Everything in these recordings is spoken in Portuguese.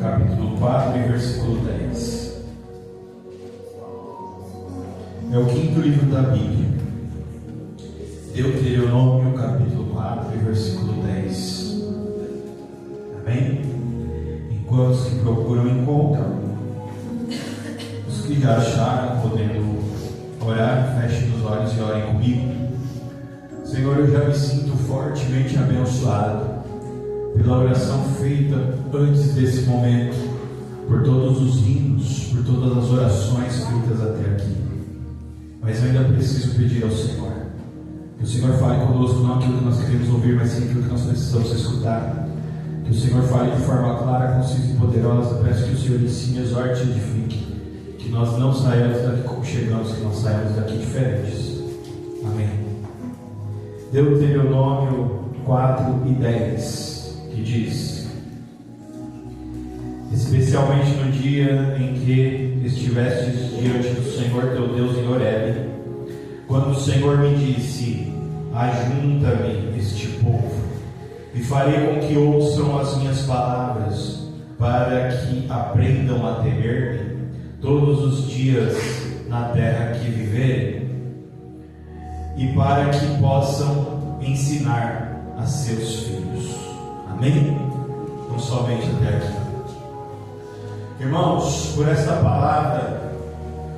capítulo 4 e versículo 10. É o quinto livro da Bíblia. Deuteronômio, capítulo 4 e versículo 10. Amém? Enquanto se procuram, encontram. Os que já acharam, podendo orar, fechem os olhos e orem comigo. Senhor, eu já me sinto fortemente abençoado pela oração feita antes desse momento, por todos os hinos, por todas as orações feitas até aqui. Mas eu ainda preciso pedir ao Senhor que o Senhor fale conosco, não aquilo que nós queremos ouvir, mas sim aquilo que nós precisamos escutar. Que o Senhor fale de forma clara, concisa e poderosa. Peço que o Senhor ensine, exorte e edifique. Que nós não saiamos daqui como chegamos, que nós saímos daqui diferentes. Amém. Deuteronômio 4 e 10, que diz: especialmente no dia em que estivestes diante do Senhor teu Deus em Horebe, quando o Senhor me disse: ajunta-me este povo, e farei com que ouçam as minhas palavras, para que aprendam a temer-me todos os dias na terra que viverem, e para que possam ensinar a seus filhos. Amém? Não somente até aqui. Irmãos, por esta palavra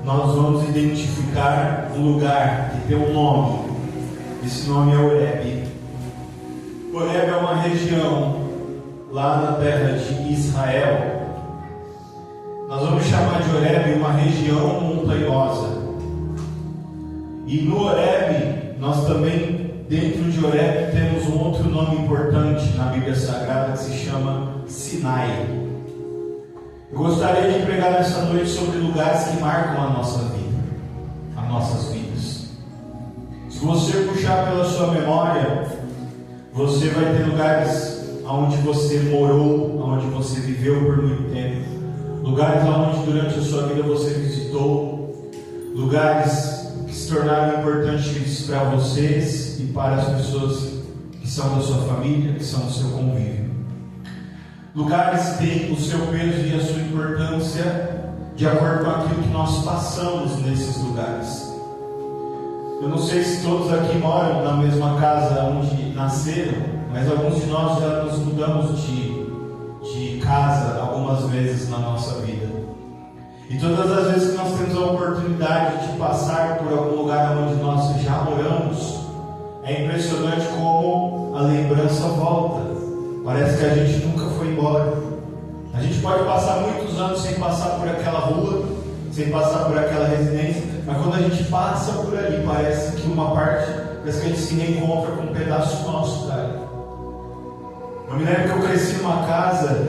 nós vamos identificar um lugar que tem um nome. Esse nome é Horebe. Horebe é uma região lá na terra de Israel. Nós vamos chamar de Horebe uma região montanhosa. E no Horebe, nós também, dentro de Horebe, temos um outro nome importante na Bíblia Sagrada que se chama Sinai. Eu gostaria de pregar nessa noite sobre lugares que marcam a nossa vida, as nossas vidas. Se você puxar pela sua memória, você vai ter lugares onde você morou, onde você viveu por muito tempo, lugares onde durante a sua vida você visitou, lugares que se tornaram importantes para vocês e para as pessoas que são da sua família, que são do seu convívio. Lugares que têm o seu peso e a sua importância de acordo com aquilo que nós passamos nesses lugares. Eu não sei se todos aqui moram na mesma casa onde nasceram, mas alguns de nós já nos mudamos de casa algumas vezes na nossa vida. E todas as vezes que nós temos a oportunidade de passar por algum lugar onde nós já moramos, é impressionante como a lembrança volta. Parece que a gente nunca foi embora. A gente pode passar muitos anos sem passar por aquela rua, sem passar por aquela residência, mas quando a gente passa por ali, parece que uma parte, parece que a gente se reencontra com um pedaço nosso, cara. Eu me lembro que eu cresci numa casa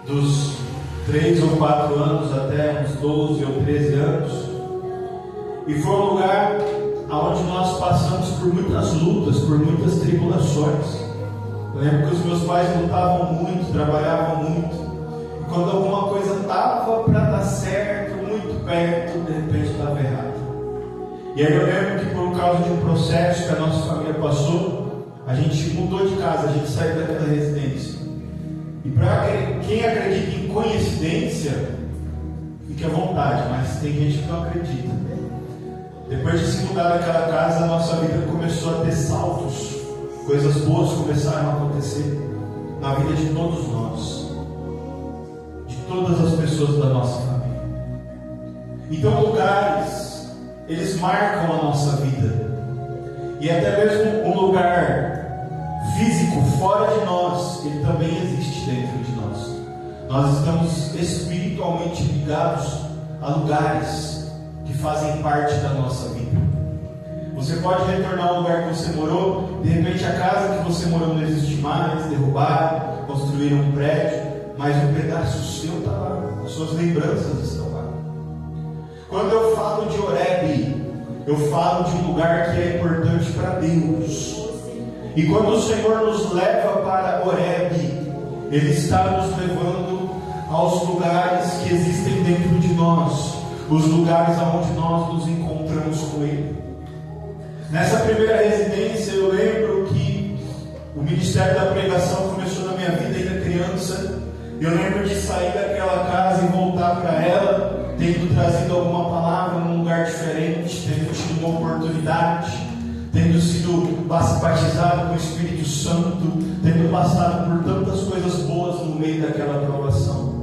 dos 3 ou 4 anos até uns 12 ou 13 anos, e foi um lugar onde nós passamos por muitas lutas, por muitas tribulações. Eu lembro que os meus pais lutavam muito, trabalhavam muito, e quando alguma coisa estava para dar certo, muito perto, de repente estava errado. E aí eu lembro que por causa de um processo que a nossa família passou, a gente mudou de casa, a gente saiu daquela residência. E para quem acredita em coincidência, fique à vontade, mas tem gente que não acredita. Depois de se mudar daquela casa, a nossa vida começou a ter saltos. Coisas boas começaram a acontecer na vida de todos nós, de todas as pessoas da nossa família. Então lugares, eles marcam a nossa vida. E até mesmo um lugar físico fora de nós, ele também existe dentro de nós. Nós estamos espiritualmente ligados a lugares que fazem parte da nossa vida. Você pode retornar ao lugar que você morou, de repente a casa que você morou não existe mais, derrubaram, construíram um prédio, mas um pedaço seu está lá, as suas lembranças estão lá. Quando eu falo de Horebe, eu falo de um lugar que é importante para Deus. E quando o Senhor nos leva para Horebe, Ele está nos levando aos lugares que existem dentro de nós, os lugares onde nós nos encontramos com Ele. Nessa primeira residência, eu lembro que o ministério da pregação começou na minha vida ainda criança, Eu lembro de sair daquela casa e voltar para ela, tendo trazido alguma palavra num lugar diferente, tendo tido uma oportunidade, tendo sido batizado com o Espírito Santo, tendo passado por tantas coisas boas no meio daquela provação.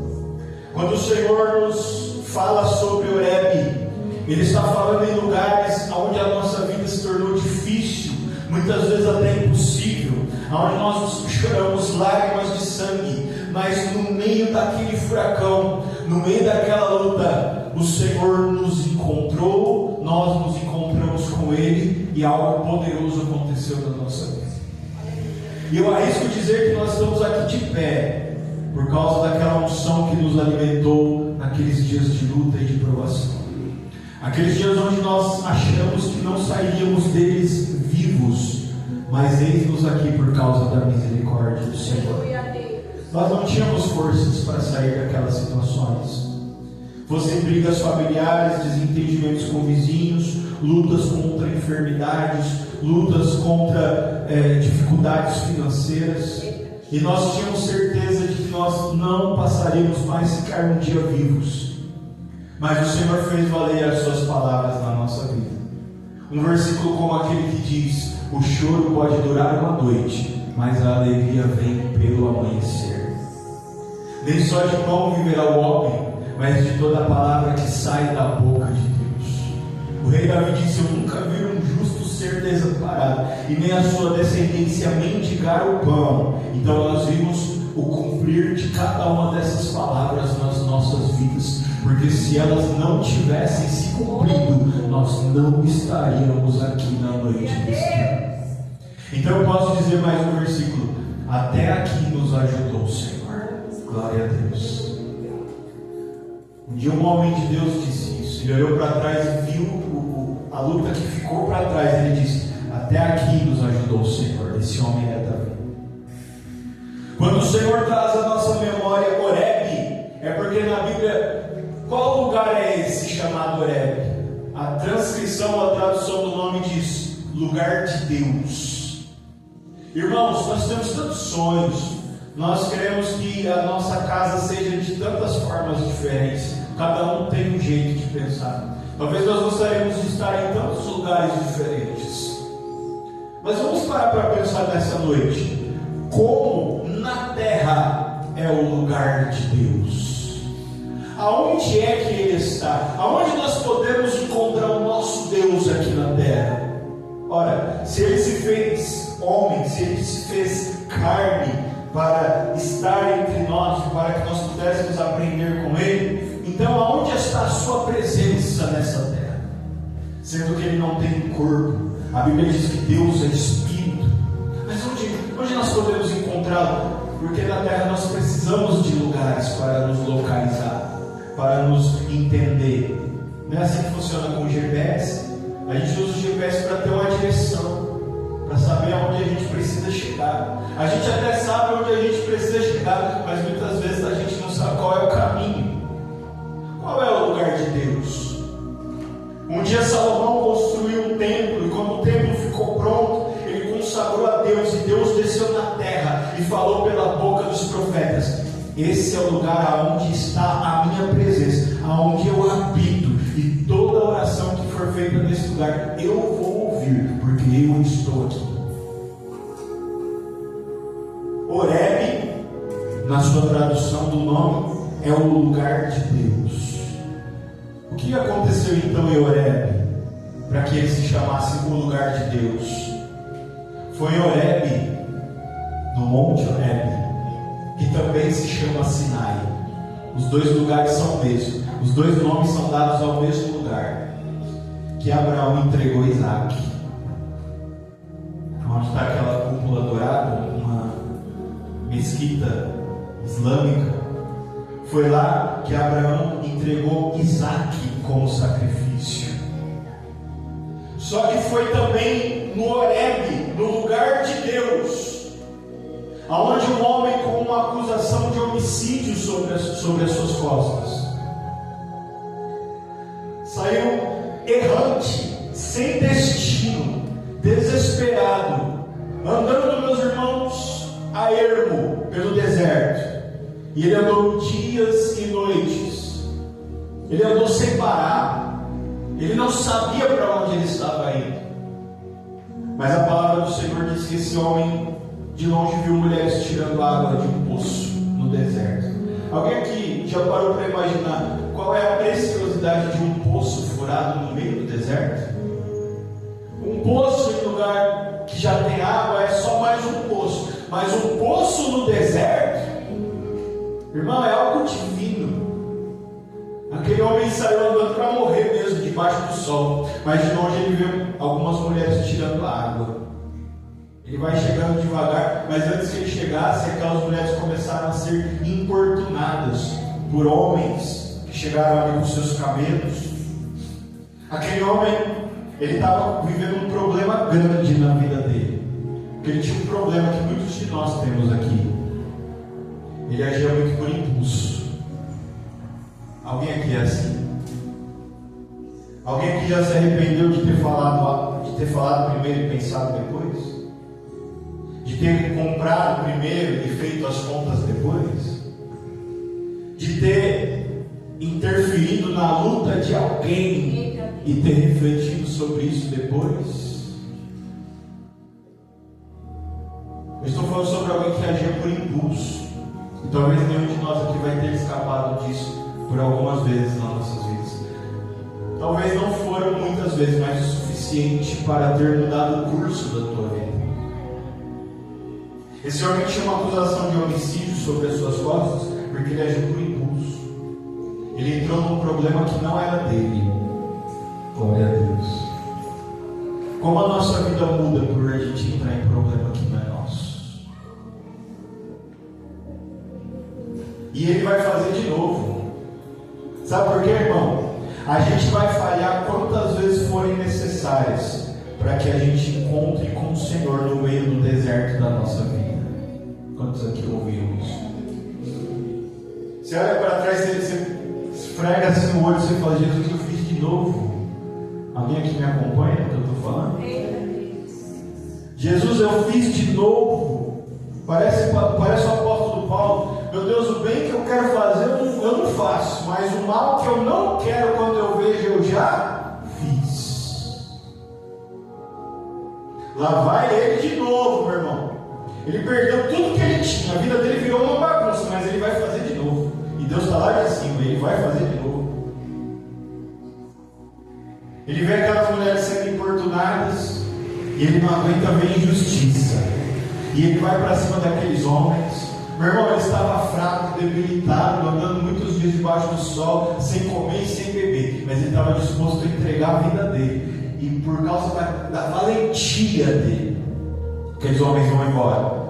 Quando o Senhor nos fala sobre Horebe, Ele está falando em lugares onde a nossa vida se tornou difícil, muitas vezes até impossível, onde nós choramos lágrimas de sangue, mas no meio daquele furacão, no meio daquela luta, o Senhor nos encontrou, nós nos encontramos com Ele e algo poderoso aconteceu na nossa vida. E eu arrisco dizer que nós estamos aqui de pé por causa daquela unção que nos alimentou naqueles dias de luta e de provação. Aqueles dias onde nós achamos que não sairíamos deles vivos, mas eis-nos aqui por causa da misericórdia do Senhor. Nós não tínhamos forças para sair daquelas situações. Fossem brigas familiares, desentendimentos com vizinhos, lutas contra enfermidades, lutas contra dificuldades financeiras. E nós tínhamos certeza de que nós não passaríamos mais sequer um dia vivos. Mas o Senhor fez valer as suas palavras na nossa vida. Um versículo como aquele que diz: o choro pode durar uma noite, mas a alegria vem pelo amanhecer. Nem só de pão viverá o homem, mas de toda a palavra que sai da boca de Deus. O rei Davi disse: eu nunca vi um justo ser desamparado, e nem a sua descendência mendigar o pão. Então nós vimos o cumprir de cada uma dessas palavras nas nossas vidas, porque se elas não tivessem se cumprido, nós não estaríamos aqui na noite deste ano. Então eu posso dizer mais um versículo: até aqui nos ajudou o Senhor. Glória a Deus. Um dia um homem de Deus disse isso. Ele olhou para trás e viu a luta que ficou para trás. Ele disse: até aqui nos ajudou o Senhor. Esse homem é Davi. Quando o Senhor traz a nossa memória Horebe, é porque na Bíblia, qual lugar é esse chamado Horebe? A transcrição, a tradução do nome diz: lugar de Deus. Irmãos, nós temos tantos sonhos. Nós queremos que a nossa casa seja de tantas formas diferentes. Cada um tem um jeito de pensar. Talvez nós gostaríamos de estar em tantos lugares diferentes. Mas vamos parar para pensar nessa noite. Como na terra é o lugar de Deus? Aonde é que Ele está? Aonde nós podemos encontrar o nosso Deus aqui na terra? Ora, se Ele se fez homem, se Ele se fez carne para estar entre nós, para que nós pudéssemos aprender com Ele, então aonde está a sua presença nessa terra? Sendo que Ele não tem um corpo. A Bíblia diz que Deus é Espírito. Mas onde nós podemos encontrá-lo? Porque na terra nós precisamos de lugares para nos localizar, para nos entender. Não é assim que funciona com o GPS? A gente usa o GPS para ter uma direção, para saber aonde a gente precisa chegar. A gente até sabe onde a gente precisa chegar, mas muitas vezes a gente não sabe qual é o caminho. Qual é o lugar de Deus? Um dia Salomão construiu um templo, e quando o templo ficou pronto, ele consagrou a Deus, e Deus desceu na terra e falou pela boca dos profetas: esse é o lugar aonde está a minha presença, aonde eu habito, e toda oração que for feita nesse lugar eu vou ouvir, porque eu estou aqui. Horebe, na sua tradução do nome, é o lugar de Deus. O que aconteceu então em Horebe para que ele se chamasse o lugar de Deus? Foi em Horebe, no Monte Horebe, que também se chama Sinai. Os dois lugares são o mesmo, os dois nomes são dados ao mesmo lugar que Abraão entregou Isaac. Onde está aquela cúpula dourada, uma mesquita islâmica. Foi lá que Abraão entregou Isaac como sacrifício. Só que foi também no Horebe, no lugar de Deus, aonde um homem com uma acusação de homicídio sobre as suas costas saiu errante, sem destino, desesperado, andando, meus irmãos, a ermo pelo deserto. E ele andou dias e noites. Ele andou sem parar. Ele não sabia para onde ele estava indo. Mas a palavra do Senhor diz que esse homem de longe viu mulheres tirando água de um poço no deserto. Alguém aqui já parou para imaginar qual é a preciosidade de um poço furado no meio do deserto? Um poço em lugar que já tem água é só mais um poço. Mas um poço no deserto, irmão, é algo divino. Aquele homem saiu andando para morrer mesmo, debaixo do sol. Mas de longe ele viu algumas mulheres tirando água. Ele vai chegando devagar, mas antes que ele chegasse, aquelas mulheres começaram a ser importunadas por homens que chegaram ali com seus camelos. Aquele homem, ele estava vivendo um problema grande na vida dele. Porque ele tinha um problema que muitos de nós temos aqui. Ele agia muito por impulso. Alguém aqui é assim? Alguém aqui já se arrependeu de ter falado primeiro e pensado depois? De ter comprado primeiro e feito as contas depois? De ter interferido na luta de alguém e ter refletido sobre isso depois? Eu estou falando sobre alguém que agia por impulso. E talvez nenhum de nós aqui vai ter escapado disso por algumas vezes nas nossas vidas. Talvez não foram muitas vezes, mas o suficiente para ter mudado o curso da tua vida. Esse homem tinha uma acusação de homicídio sobre as suas costas, porque ele agiu por impulso. Ele entrou num problema que não era dele. Glória a Deus. Como a nossa vida muda por a gente entrar em problema que não é nosso. E ele vai fazer de novo. Sabe por quê, irmão? A gente vai falhar quantas vezes forem necessárias para que a gente encontre com o Senhor no meio do deserto da nossa vida. Quantos aqui ouviram isso? Você olha para trás, você esfrega assim no olho, você fala: Jesus, eu fiz de novo. Alguém aqui me acompanha no que eu estou falando? Jesus, eu fiz de novo. Parece o apóstolo Paulo. Meu Deus, o bem que eu quero fazer eu não faço, mas o mal que eu não quero quando eu vejo eu já fiz. Lá vai ele de novo, meu irmão. Ele perdeu tudo que ele tinha, a vida dele virou uma bagunça, mas ele vai fazer de novo. E Deus está lá de cima, ele vai fazer de novo. Ele vê aquelas mulheres sendo importunadas e ele não aguenta ver injustiça. E ele vai para cima daqueles homens. Meu irmão, ele estava fraco, debilitado, andando muitos dias debaixo do sol, sem comer e sem beber. Mas ele estava disposto a entregar a vida dele. E por causa da valentia dele, aqueles homens vão embora.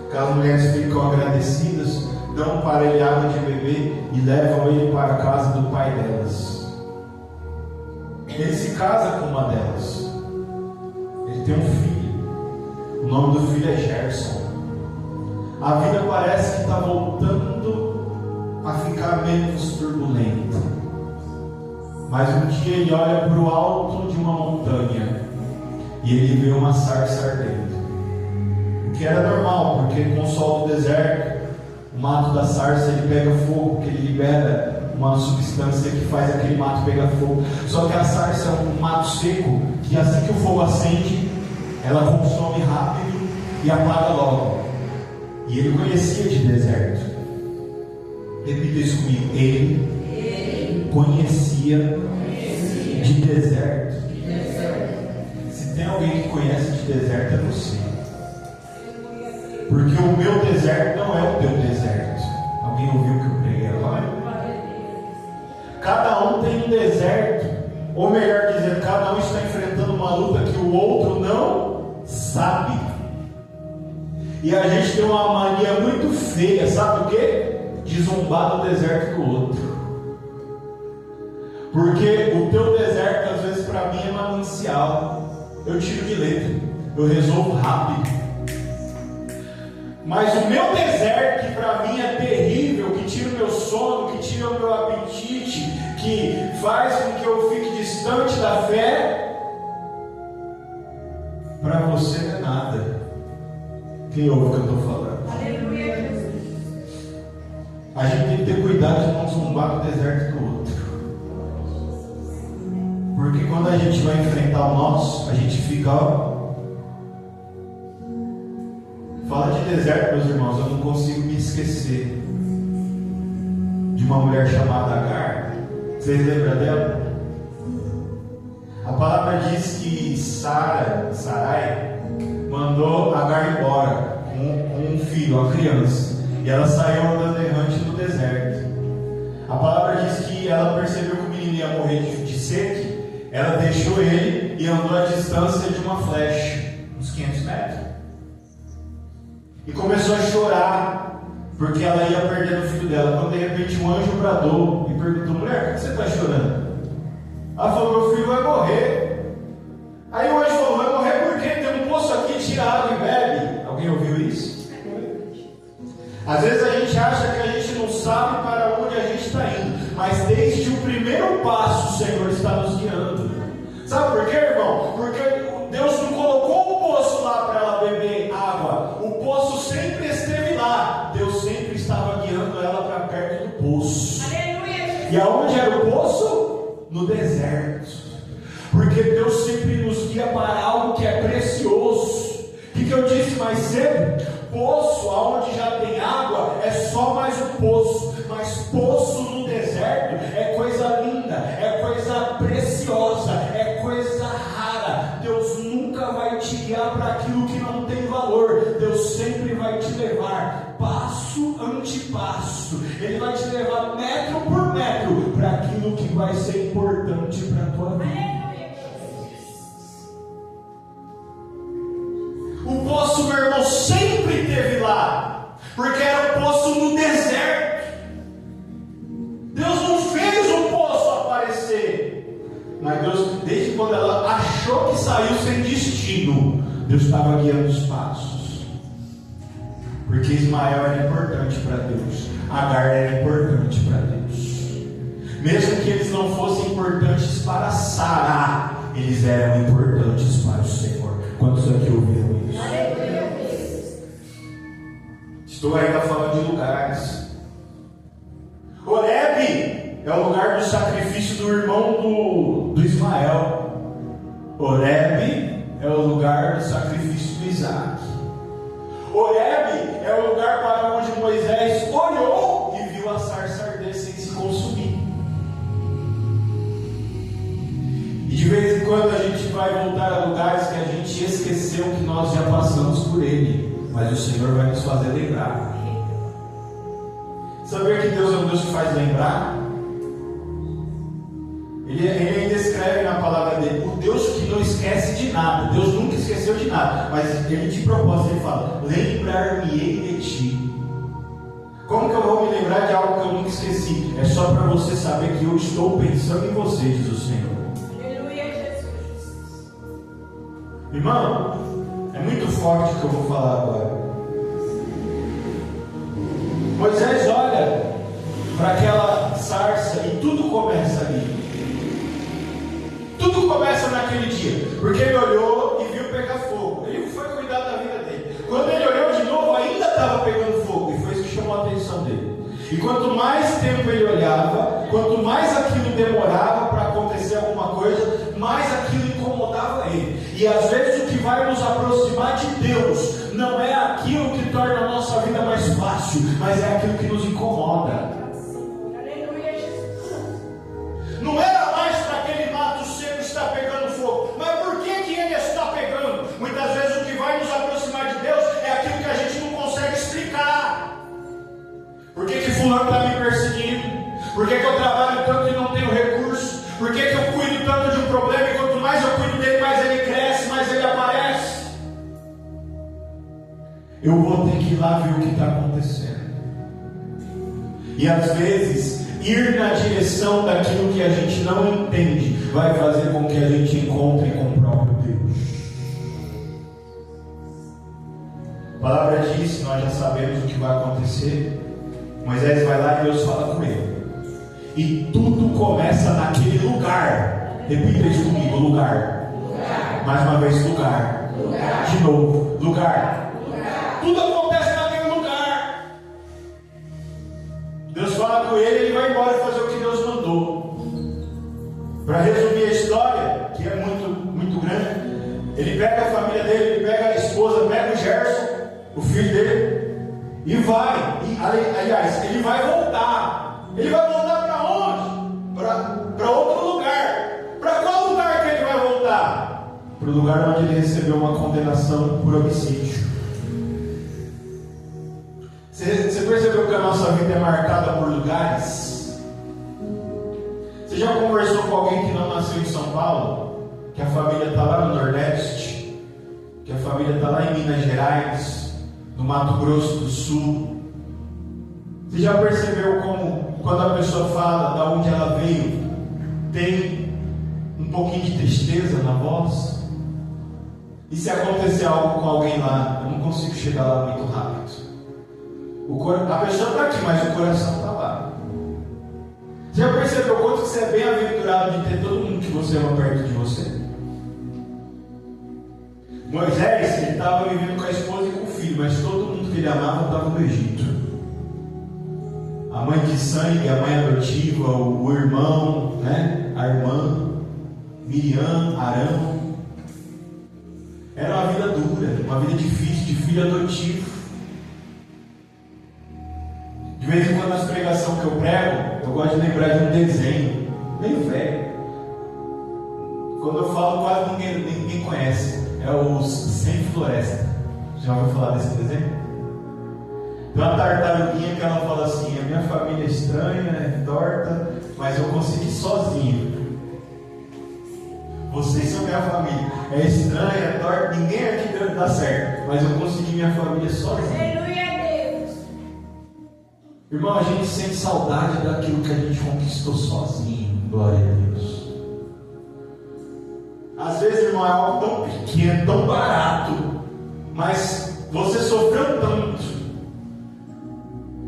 Aquelas mulheres ficam agradecidas, dão para ele água de beber e levam ele para a casa do pai delas. Ele se casa com uma delas. Ele tem um filho. O nome do filho é Gerson. A vida parece que está voltando a ficar menos turbulenta. Mas um dia ele olha para o alto de uma montanha e ele vê uma sarça ardendo. O que era normal, porque com o sol do deserto, o mato da sarça ele pega fogo, porque ele libera uma substância que faz aquele mato pegar fogo. Só que a sarça é um mato seco, que assim que o fogo acende, ela consome rápido e apaga logo. E ele conhecia de deserto. Repita isso comigo. Ele conhecia de deserto. Se tem alguém que conhece de deserto, é você. Porque o meu deserto não é o teu deserto. Alguém ouviu o que eu preguei agora? Cada um tem um deserto. Ou melhor dizer, cada um está enfrentando uma luta que o outro não sabe. E a gente tem uma mania muito feia, sabe o quê? De zombar do deserto do outro. Porque o teu deserto, às vezes, para mim é manancial. Eu tiro de letra, eu resolvo rápido. Mas o meu deserto, que para mim é terrível, que tira o meu sono, que tira o meu apetite, que faz com que eu fique distante da fé, para você não é nada. Quem ouve o que eu estou falando? Aleluia, Jesus. A gente tem que ter cuidado de não zombar do deserto do outro. Porque quando a gente vai enfrentar o nosso, a gente fica, fala de deserto, meus irmãos, eu não consigo me esquecer de uma mulher chamada Agar. Vocês lembram dela? A palavra diz que Sarai mandou Agar embora com um filho, uma criança, e ela saiu andando errante no deserto. A palavra diz que ela percebeu que o menino ia morrer de sede. Ela deixou ele e andou a distância de uma flecha, uns 500 metros, e começou a chorar porque ela ia perdendo o filho dela. Quando de repente um anjo bradou e perguntou: mulher, por que você está chorando? Ela falou: meu filho vai morrer. Aí o anjo falou: vai morrer porque tem um poço aqui, tira água e bebe. Alguém ouviu isso? Às vezes a gente acha que a gente não sabe para onde a gente está indo, mas desde o primeiro passo o Senhor está nos guiando. Sabe por quê, irmão? Porque Deus não colocou o poço lá para ela beber água. O poço sempre esteve lá. Deus sempre estava guiando ela para perto do poço. Aleluia. E aonde era o poço? No deserto. Porque Deus sempre nos guia para algo que é precioso. O que eu disse mais cedo? Poço, aonde já tem água, é só mais um poço. Mas poço no deserto é coisa linda, é coisa preciosa, é coisa rara. Deus nunca vai te guiar para aquilo que não tem valor. Deus sempre vai te levar passo ante passo. Ele vai te levar metro por metro para aquilo que vai ser importante para a tua vida. O poço, meu irmão, sempre esteve lá, porque era um poço no deserto. Deus não fez o poço aparecer, mas Deus, desde quando ela achou que saiu sem destino, Deus estava guiando os passos. Porque Ismael era importante para Deus, Agar era importante para Deus. Mesmo que eles não fossem importantes para Sara, eles eram importantes para o Senhor. Quantos aqui ouviram isso? Estou ainda falando de lugares. Horebe é o lugar do sacrifício do irmão do Ismael. Horebe é o lugar do sacrifício do Isaac. Horebe é o lugar para onde Moisés olhou e viu a sarça arder sem se consumir. E de vez em quando a gente vai voltar a lugares que a gente esqueceu que nós já passamos por ele, mas o Senhor vai nos fazer lembrar. Saber que Deus é um Deus que faz lembrar? Ele ainda escreve na palavra dele, o Deus que não esquece de nada. Deus nunca esqueceu de nada, mas ele de propósito, ele fala: lembrar-me-ei de ti. Como que eu vou me lembrar de algo que eu nunca esqueci? É só para você saber que eu estou pensando em você, diz o Senhor. Irmão, é muito forte o que eu vou falar agora. Moisés olha para aquela sarça e tudo começa ali. Tudo começa naquele dia, porque ele olhou e viu pegar fogo. Ele foi cuidar da vida dele. Quando ele olhou de novo, ainda estava pegando fogo, e foi isso que chamou a atenção dele. E quanto mais tempo ele olhava, quanto mais aquilo demorava para acontecer alguma coisa, mais aquilo incomodava ele. E às vezes o que vai nos aproximar de Deus não é aquilo que torna a nossa vida mais fácil, mas é aquilo que nos incomoda. Não era mais para aquele mato seco estar pegando fogo, mas por que ele está pegando? Muitas vezes o que vai nos aproximar de Deus é aquilo que a gente não consegue explicar. Por que fulano está me perseguindo? Por que eu trabalho tanto e não tenho recurso? Por que eu cuido tanto de um problema e quanto mais eu cuido dele, mais ele cresce, mais ele aparece? Eu vou ter que ir lá ver o que está acontecendo. E às vezes, ir na direção daquilo que a gente não entende vai fazer com que a gente encontre com o próprio Deus. A palavra diz, nós já sabemos o que vai acontecer. Moisés vai lá e Deus fala com ele. E tudo começa naquele lugar. Repita isso comigo: lugar. Mais uma vez, lugar. De novo, lugar. Tudo acontece naquele lugar. Deus fala com ele, ele vai embora fazer o que Deus mandou. Para resumir a história, que é muito grande, ele pega a família dele, ele pega a esposa, pega o Gerson, o filho dele, e vai. Aliás, ele vai voltar. Ele vai voltar para onde? Para outro lugar. Para qual lugar que ele vai voltar? Para o lugar onde ele recebeu uma condenação por homicídio. Você percebeu que a nossa vida é marcada por lugares? Você já conversou com alguém que não nasceu em São Paulo? Que a família está lá no Nordeste? Que a família está lá em Minas Gerais? No Mato Grosso do Sul? Você já percebeu como, quando a pessoa fala de onde ela veio, tem um pouquinho de tristeza na voz? E se acontecer algo com alguém lá, eu não consigo chegar lá muito rápido. A pessoa está aqui, mas o coração está lá. Você já percebeu quanto que você é bem-aventurado de ter todo mundo que você ama perto de você? Moisés, ele estava vivendo com a esposa e com o filho, mas todo mundo que ele amava estava no Egito. A mãe de sangue, a mãe adotiva, o irmão, né? A irmã, Miriam, Arão. Era uma vida dura, uma vida difícil, de filho adotivo. De vez em quando nas pregações que eu prego, eu gosto de lembrar de um desenho, meio velho. Quando eu falo, quase ninguém conhece. É os Sem Floresta. Já ouviu falar desse desenho? Tem uma tartaruguinha que ela fala assim: a minha família é estranha, é torta, mas eu consegui sozinho. Vocês são minha família. É estranha, é torta, ninguém aqui dá certo, mas eu consegui minha família sozinho. Aleluia a Deus. Irmão, a gente sente saudade daquilo que a gente conquistou sozinho. Glória a Deus. Às vezes, irmão, é algo tão pequeno, tão barato, mas você sofreu tanto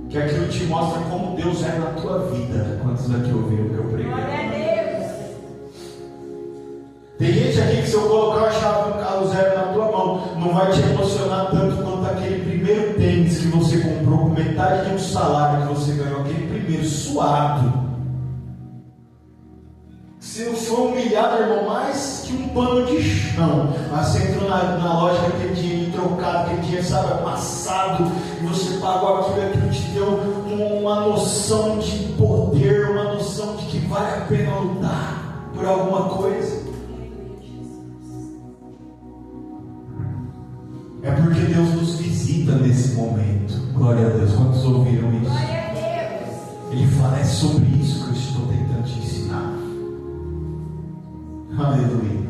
que aquilo te mostra como Deus é na tua vida. Quantos aqui ouviram o que eu preguei? Glória a Deus. Tem gente aqui que se eu colocar a chave do carro zero na tua mão, não vai te emocionar tanto quanto aquele primeiro tênis que você comprou com metade de um salário que você ganhou, aquele primeiro suado. Se não for humilhado, irmão, mais que um pano de chão. Mas você entrou na loja com aquele dinheiro trocado, aquele dinheiro, sabe, amassado, e você pagou aquilo te deu uma noção de poder, uma noção de que vale a pena lutar por alguma coisa. É porque Deus nos visita nesse momento. Glória a Deus. Quantos ouviram isso? Glória a Deus. Ele fala: é sobre isso que eu estou tentando te ensinar. Aleluia.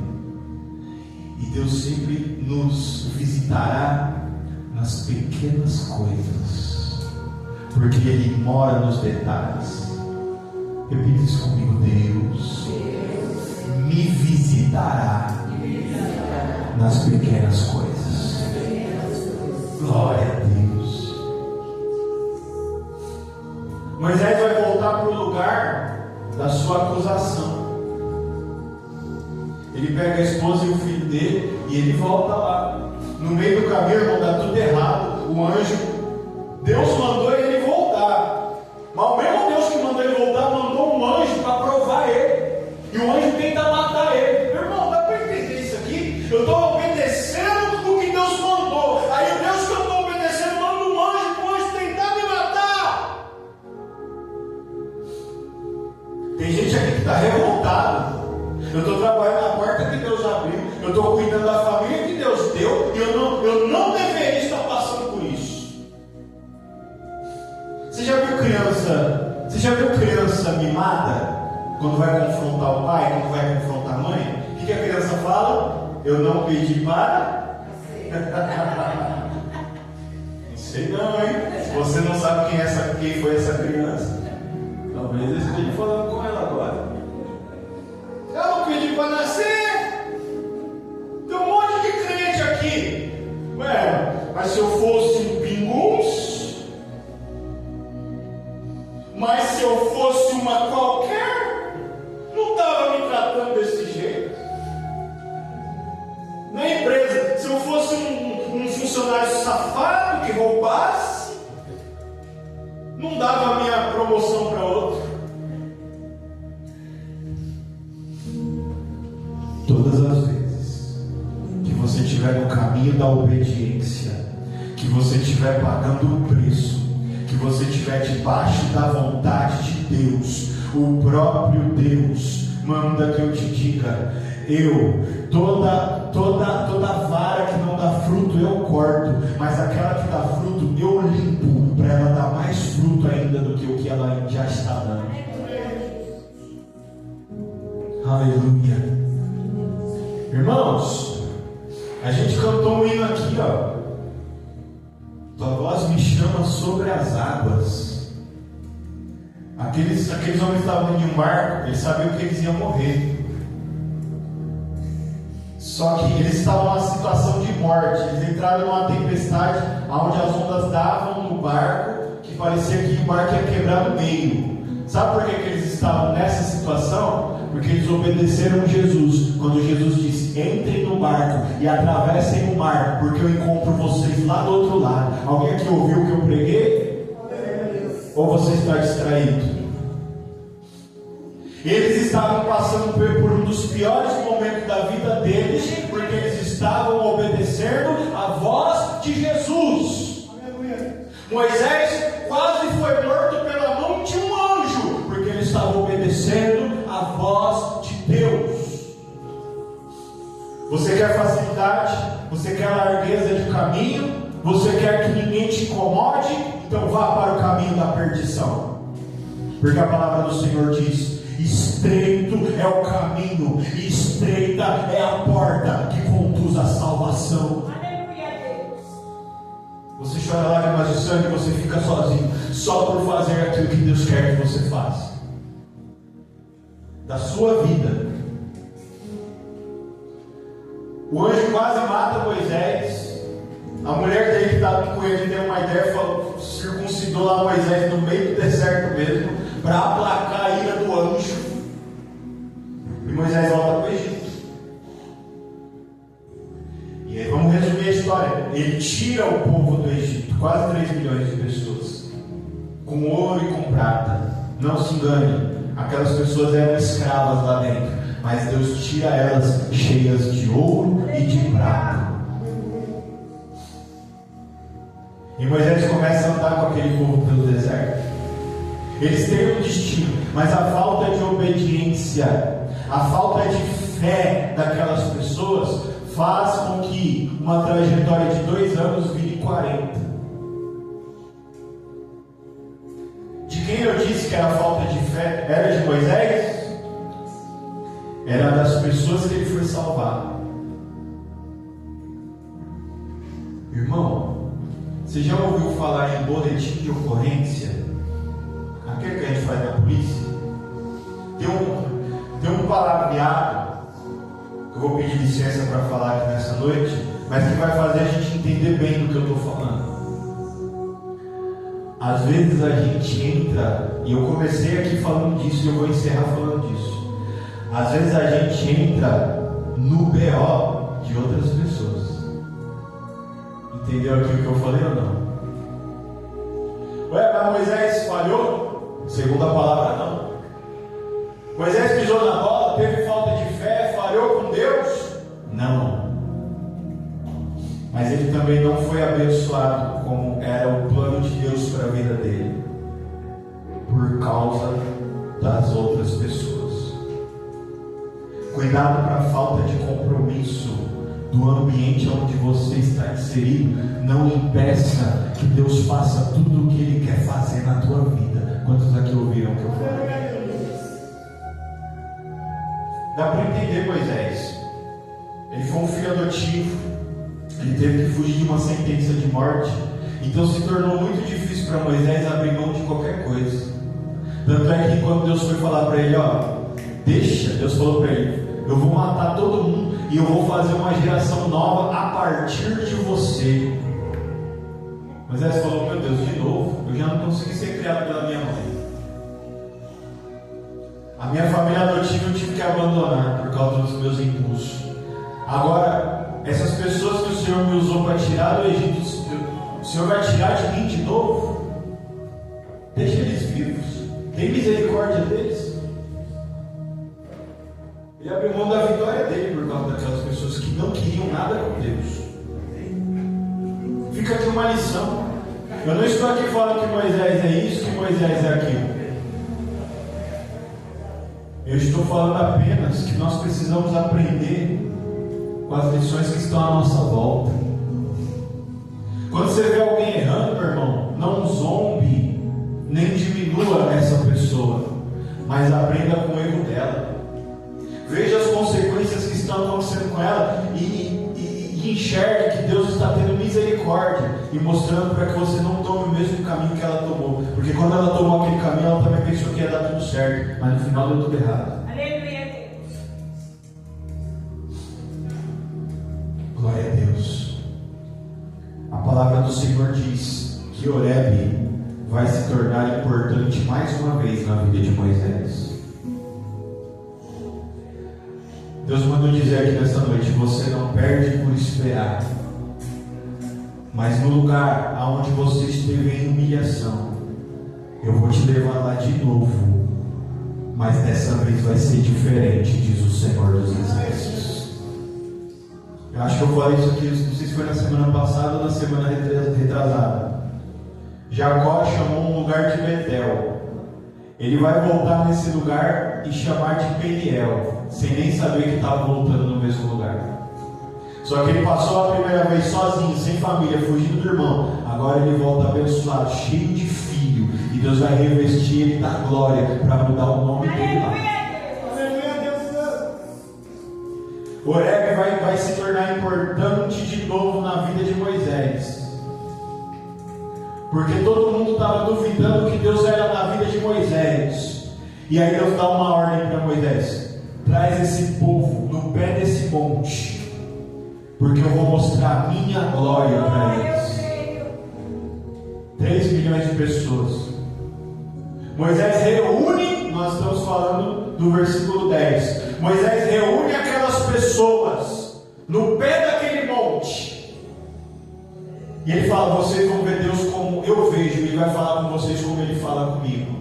E Deus sempre nos visitará nas pequenas coisas, porque Ele mora nos detalhes. Repita isso comigo: Deus me visitará nas pequenas coisas. Glória a Deus. Moisés vai voltar para o lugar da sua acusação. Ele pega a esposa e o filho dele e ele volta lá. No meio do caminho, irmão, dá tudo errado. O anjo, Deus mandou ele voltar, mas o mesmo Deus que mandou ele voltar mandou um anjo para provar ele. E o anjo tenta matar ele. Irmão, dá para entender isso aqui? Eu estou obedecendo o que Deus mandou. Aí o Deus que eu estou obedecendo manda um anjo para o anjo tentar me matar. Tem gente aqui que está revoltado. Eu estou trabalhando na porta que Deus abriu, eu estou cuidando da família que Deus deu, e eu não deveria estar passando por isso. Você já viu criança mimada? Quando vai confrontar o pai, quando vai confrontar a mãe, o que a criança fala? Eu não pedi para. Não sei não, hein? Se você não sabe quem foi essa criança, talvez eu esteja falando com ela agora. Eu não pedi para nascer. Tem um monte de crente aqui. Ué, mas se eu fosse um pinguns, mas se eu fosse uma qualquer, não estava me tratando desse jeito. Na empresa, se eu fosse um funcionário safado que roubasse, não dava a minha promoção emoção para outro. Todas as vezes que você estiver no caminho da obediência, que você estiver pagando o preço, que você estiver debaixo da vontade de Deus, o próprio Deus manda que eu te diga: toda vara que não dá fruto eu corto, mas aquela que dá fruto eu limpo, para ela dar mais fruto ainda do que o que ela já está dando. Aleluia. Irmãos, a gente cantou um hino aqui, ó. Tua voz me chama sobre as águas. Aqueles homens estavam em um barco, eles sabiam que eles iam morrer. Só que eles estavam numa situação de morte. Eles entraram numa tempestade onde as ondas davam no barco, que parecia que o barco ia quebrar no meio. Sabe por que eles estavam nessa situação? Porque eles obedeceram Jesus. Quando Jesus disse: entrem no barco e atravessem o mar, porque eu encontro vocês lá do outro lado. Alguém aqui ouviu o que eu preguei? Ou você está distraído? Eles estavam passando por um dos piores momentos da vida deles, porque eles estavam obedecendo a voz de Jesus. Moisés quase foi morto pela mão de um anjo, porque ele estava obedecendo a voz de Deus. Você quer facilidade? Você quer largueza de caminho? Você quer que ninguém te incomode? Então vá para o caminho da perdição, porque a palavra do Senhor diz: estreito é o caminho e estreita é a porta que conduz à salvação. Você chora lágrimas de sangue, você fica sozinho, só por fazer aquilo que Deus quer que você faça da sua vida. O anjo quase mata Moisés. A mulher dele que estava com ele deu uma ideia, falou, circuncidou lá Moisés no meio do deserto mesmo, para aplacar a ira do anjo. E Moisés volta para o Egito. E aí vamos resumir a história. Ele tira o povo do Egito, quase 3 milhões de pessoas, com ouro e com prata. Não se engane, aquelas pessoas eram escravas lá dentro, mas Deus tira elas cheias de ouro e de prata. E Moisés começa a andar com aquele povo pelo deserto. Eles têm um destino, mas a falta de obediência, a falta de fé daquelas pessoas faz com que uma trajetória de 2 anos vire 40. De quem eu disse que era a falta de fé? Era de Moisés? Era das pessoas que ele foi salvar. Irmão, você já ouviu falar em boletim de ocorrência? Aquele que a gente faz na polícia? Tem um palavreado que eu vou pedir licença para falar aqui nessa noite, mas que vai fazer a gente entender bem do que eu estou falando. Às vezes a gente entra, e eu comecei aqui falando disso e eu vou encerrar falando disso. Às vezes a gente entra no BO de outras pessoas. Entendeu aqui o que eu falei ou não? Ué, mas Moisés falhou? Segundo a palavra, não. Moisés pisou na bola, teve falta de fé, falhou com Deus? Não. Mas ele também não foi abençoado como era o plano de Deus para a vida dele, por causa das outras pessoas. Cuidado para a falta de compromisso do ambiente onde você está inserido não impeça que Deus faça tudo o que Ele quer fazer na tua vida. Quantos aqui ouviram o que eu falei? Dá para entender Moisés. Ele foi um filho adotivo. Ele teve que fugir de uma sentença de morte. Então se tornou muito difícil para Moisés abrir mão de qualquer coisa. Tanto é que quando Deus foi falar para ele, deixa, Deus falou para ele: eu vou matar todo mundo e eu vou fazer uma geração nova a partir de você. Moisés falou: meu Deus, de novo, eu já não consegui ser criado pela minha mãe. A minha família adotiva eu tive que abandonar por causa dos meus impulsos. Agora, essas pessoas que o Senhor me usou para tirar do Egito, o Senhor vai tirar de mim de novo? Deixa eles vivos. tem misericórdia deles. Ele abriu mão da vitória dele por causa daquelas pessoas que não queriam nada com Deus. Fica aqui uma lição. Eu não estou aqui falando que Moisés é isso, que Moisés é aquilo. Eu estou falando apenas que nós precisamos aprender com as lições que estão à nossa volta. Quando você vê alguém errando, meu irmão, não zombe, nem diminua essa pessoa, mas aprenda com o erro dela. Veja as consequências que estão acontecendo com ela e enxergue que Deus está tendo misericórdia e mostrando para que você não tome o mesmo caminho que ela tomou. Porque quando ela tomou aquele caminho, ela também pensou que ia dar tudo certo, mas no final deu tudo errado. Aleluia, Deus. Glória a Deus. A palavra do Senhor diz que Horebe vai se tornar importante mais uma vez na vida de Moisés. Deus mandou dizer aqui nessa noite: você não perde por esperar, mas no lugar aonde você esteve em humilhação, eu vou te levar lá de novo, mas dessa vez vai ser diferente, diz o Senhor dos Exércitos. Eu acho que eu falei isso aqui, não sei se foi na semana passada ou na semana retrasada. Jacó chamou um lugar de Betel. Ele vai voltar nesse lugar e chamar de Peniel, sem nem saber que estava voltando no mesmo lugar. Só que ele passou a primeira vez sozinho, sem família, fugindo do irmão. Agora ele volta abençoado, cheio de filho, e Deus vai revestir ele da glória para mudar o nome dele lá. Horebe vai se tornar importante de novo na vida de Moisés. Porque todo mundo estava duvidando que Deus era na vida de Moisés. E aí Deus dá uma ordem para Moisés: traz esse povo no pé desse monte, porque eu vou mostrar a minha glória para eles. 3 milhões de pessoas. Moisés reúne, nós estamos falando do versículo 10. Moisés reúne aquelas pessoas no pé daquele monte. E ele fala: vocês vão ver Deus como eu vejo. Ele vai falar com vocês como Ele fala comigo.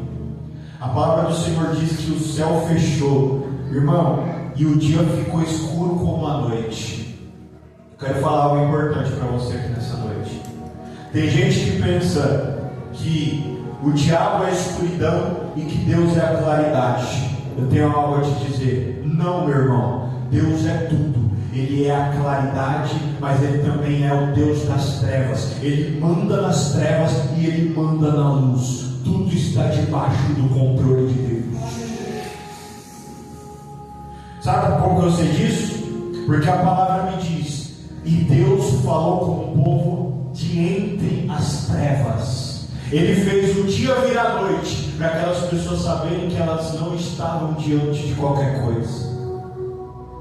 A palavra do Senhor diz que o céu fechou, irmão, e o dia ficou escuro como a noite. Eu quero falar algo importante para você aqui nessa noite. Tem gente que pensa que o diabo é a escuridão e que Deus é a claridade. Eu tenho algo a te dizer: não, meu irmão, Deus é tudo. Ele é a claridade, mas Ele também é o Deus das trevas. Ele manda nas trevas e Ele manda na luz. Tudo está debaixo do controle de Deus. Sabe como que eu sei disso? Porque a palavra me diz: e Deus falou com o povo de entre as trevas. Ele fez o dia virar noite, para aquelas pessoas saberem que elas não estavam diante de qualquer coisa.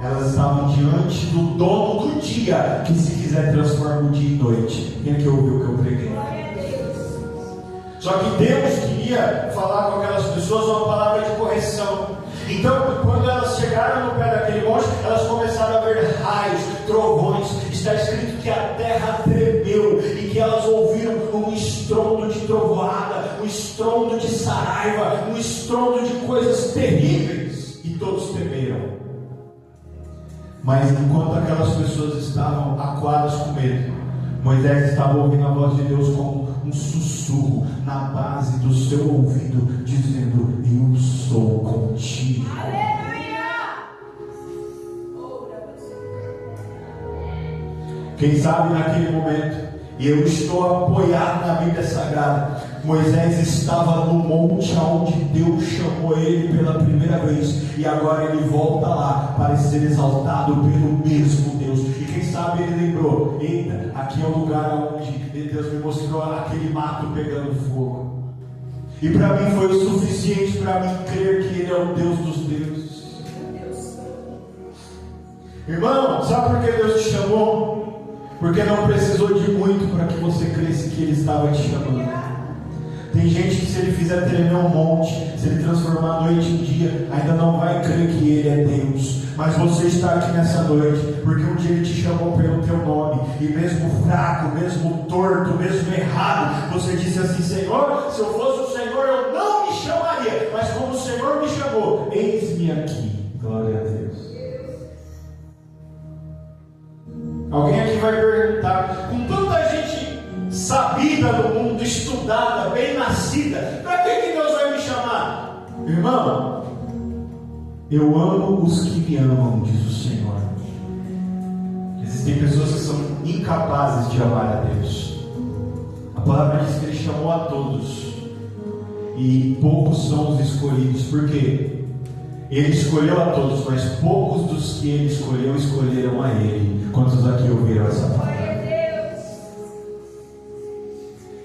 Elas estavam diante do dono do dia, que se quiser transforma o dia em noite. Quem é que ouviu o que eu preguei? Só que Deus queria falar com aquelas pessoas uma palavra de correção. Então, quando elas chegaram no pé daquele monte, elas começaram a ver raios, trovões. Está escrito que a terra tremeu e que elas ouviram um estrondo de trovoada, um estrondo de saraiva, um estrondo de coisas terríveis. E todos temeram. Mas enquanto aquelas pessoas estavam acuadas com medo, Moisés estava ouvindo a voz de Deus como um sussurro na base do seu ouvido, dizendo: eu sou contigo. Quem sabe naquele momento, e eu estou apoiado na Bíblia Sagrada, Moisés estava no monte onde Deus chamou ele pela primeira vez, e agora ele volta lá para ser exaltado pelo mesmo Deus. E quem sabe ele lembrou: eita, aqui é o lugar onde Deus me mostrou aquele mato pegando fogo. E para mim foi o suficiente para mim crer que Ele é o Deus dos deuses. Irmão, sabe por que Deus te chamou? Porque não precisou de muito para que você cresça que Ele estava te chamando. Tem gente que, se ele fizer tremer um monte, se ele transformar a noite em dia, ainda não vai crer que Ele é Deus. Mas você está aqui nessa noite porque um dia Ele te chamou pelo teu nome, e mesmo fraco, mesmo torto, mesmo errado, você disse assim: Senhor, se eu fosse o Senhor, eu não me chamaria. eis-me aqui. Glória a Deus. Alguém aqui vai perguntar, com tanta gente sabida do mundo, estudada, bem nascida, para que Deus vai me chamar? Irmão, eu amo os que me amam, diz o Senhor. Existem pessoas que são incapazes de amar a Deus. A palavra diz que Ele chamou a todos, e poucos são os escolhidos. Por quê? Ele escolheu a todos, mas poucos dos que Ele escolheu, escolheram a Ele. Quantos aqui ouviram essa palavra?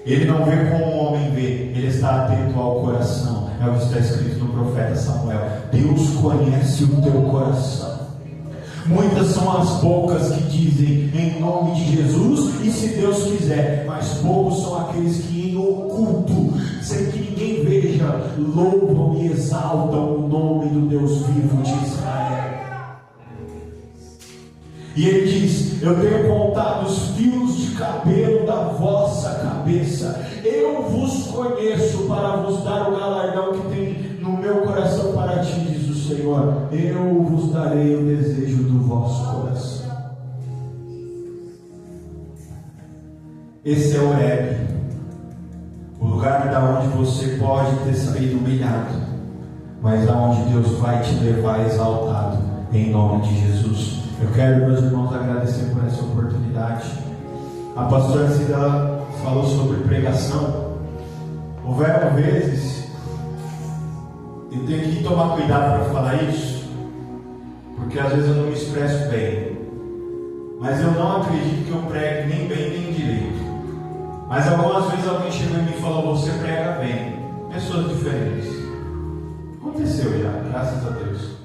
Ele não vê como o homem vê, Ele está atento ao coração. É o que está escrito no profeta Samuel. Deus conhece o teu coração. Muitas são as bocas que dizem em nome de Jesus e se Deus quiser, mas poucos são aqueles que em oculto, sem que ninguém veja, louvam e exaltam o nome do Deus vivo de Israel. E Ele diz: eu tenho contado os fios de cabelo da vossa cabeça, eu vos conheço para vos dar o galardão que tem no meu coração para ti, diz o Senhor. Eu vos darei o desejo do vosso coração. Esse é o Horebe, o lugar da onde você pode ter saído humilhado, mas aonde Deus vai te levar exaltado, em nome de Jesus. Eu quero, meus irmãos, agradecer por essa oportunidade. A pastora Cida falou sobre pregação. Houveram vezes, eu tenho que tomar cuidado para falar isso, porque às vezes eu não me expresso bem, mas eu não acredito que eu pregue nem bem nem direito. Mas algumas vezes alguém chegou em mim e falou: você prega bem. Pessoas diferentes. Aconteceu já, graças a Deus.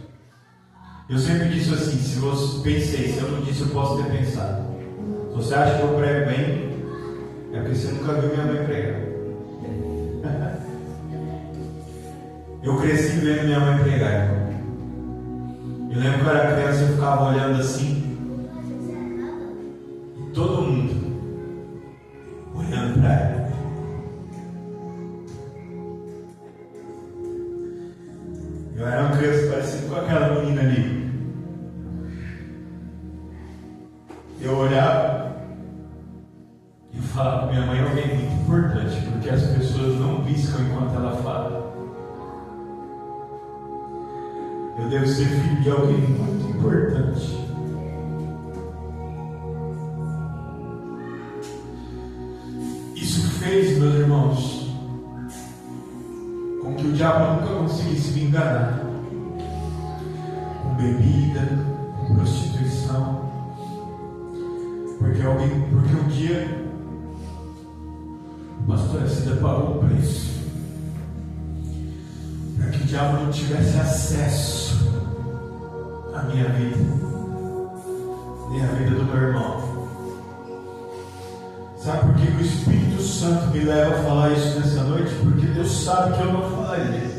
Eu sempre disse assim, se eu não disse, eu posso ter pensado. Se você acha que eu prego bem, é porque você nunca viu minha mãe pregar. Eu cresci vendo minha mãe pregar, irmão. Eu lembro que eu era criança e eu ficava olhando assim, e todo mundo olhando para ela. Eu era uma criança parecida com aquela menina ali. Eu olhava e falava: minha mãe é alguém muito importante, porque as pessoas não piscam enquanto ela fala. Eu devo ser filho de alguém muito importante. Isso fez, meus irmãos, com que o diabo nunca conseguisse me enganar com bebida, com prostituição. Porque um dia o pastor Cida pagou o preço para que o diabo não tivesse acesso à minha vida, nem à vida do meu irmão. Sabe por que o Espírito Santo me leva a falar isso nessa noite? Porque Deus sabe que eu não falaria.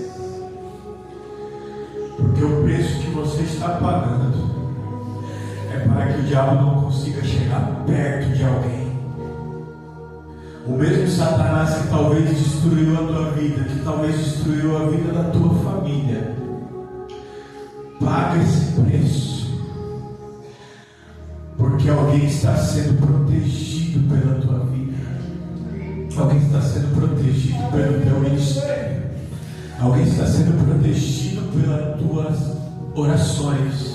Porque o preço que você está pagando é para que o diabo não consiga chegar perto de alguém. O mesmo Satanás que talvez destruiu a tua vida, que talvez destruiu a vida da tua família, paga esse preço, porque alguém está sendo protegido pela tua vida, alguém está sendo protegido pelo teu ministério, alguém está sendo protegido pelas tuas orações.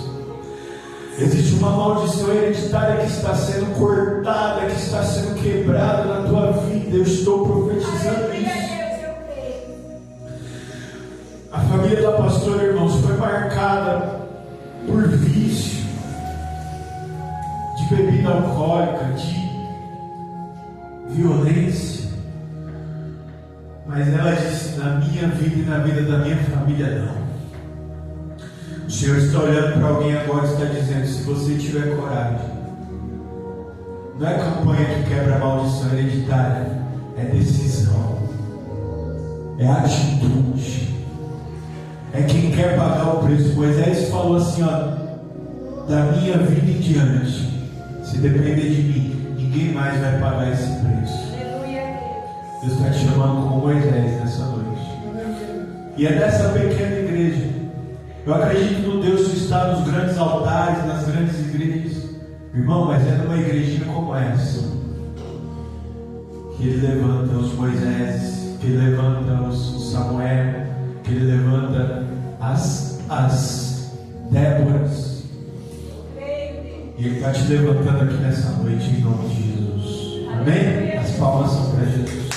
Existe uma maldição hereditária que está sendo cortada, que está sendo quebrada na tua vida. Eu estou profetizando isso. A família da pastora, irmãos, foi marcada por vício de bebida alcoólica, de violência. Mas ela disse: na minha vida e na vida da minha família não. O Senhor está olhando para alguém agora e está dizendo: se você tiver coragem, não é campanha que quebra a maldição hereditária, é decisão, é atitude, é quem quer pagar o preço. Moisés falou assim: ó, da minha vida em diante, se depender de mim, ninguém mais vai pagar esse preço. Deus está te chamando como Moisés nessa noite. E é nessa pequena igreja. Eu acredito no Deus que está nos grandes altares, nas grandes igrejas. Irmão, mas é numa igrejinha como essa que Ele levanta os Moisés, que Ele levanta os Samuel, que Ele levanta as Déboras. E Ele está te levantando aqui nessa noite em nome de Jesus. Amém? As palmas são para Jesus.